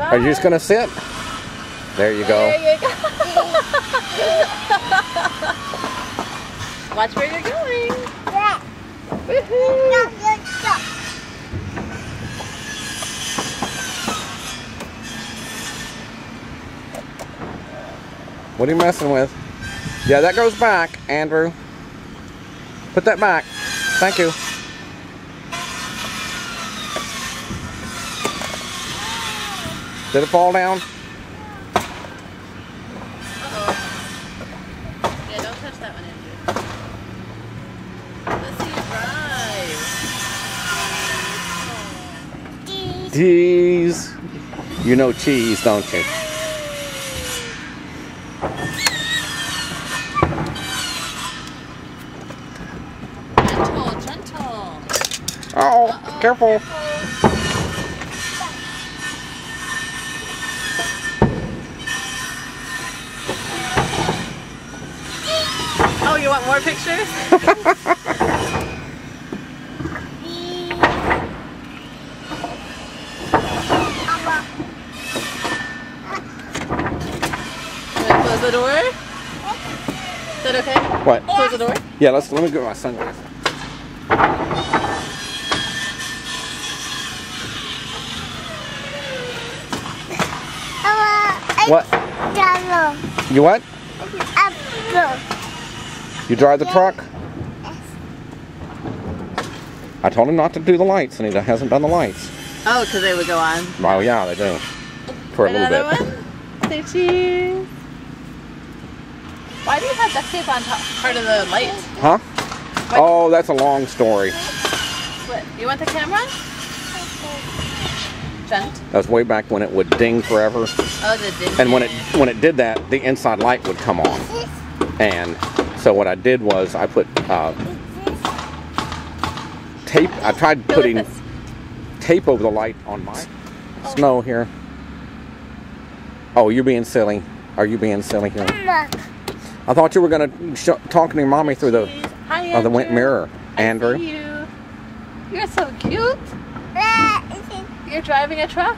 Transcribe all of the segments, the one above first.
Are you just gonna sit? There you go. There you go. Watch where you're going. Woohoo! What are you messing with? Yeah, that goes back, Andrew. Put that back. Thank you. Did it fall down? Uh-oh. Yeah, don't touch that one, Andrew. Let's see you drive. Cheese. You know cheese, don't you? Gentle. Oh, careful. Oh, you want more pictures? Close the door? Is that okay? What? Close the door? Yeah, let me get my sunglasses. What? You what? You drive the truck? I told him not to do the lights, and he hasn't done the lights. Oh, because they would go on. Oh yeah, they do. For a little Another bit. one? Say cheese. Why do you have duct tape on top part of the light? Huh? Oh, that's a long story. What? You want the camera? Gent. That was way back when it would ding forever. Oh, the ding. And when it did that, the inside light would come on. And so what I did was I put tape. I tried putting tape over the light on my snow here. Oh, you're being silly. Are you being silly here? I thought you were going to talk to your mommy through the mirror, Andrew. I see you. You're so cute. You're driving a truck?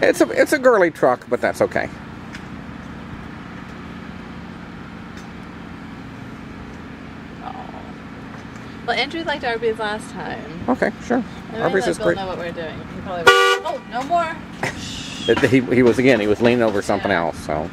It's a girly truck, but that's okay. Oh. Well, Andrew liked Arby's last time. Okay, sure. Arby's is great. Know what we're doing. He probably. Oh, no more. He was leaning over something else, so.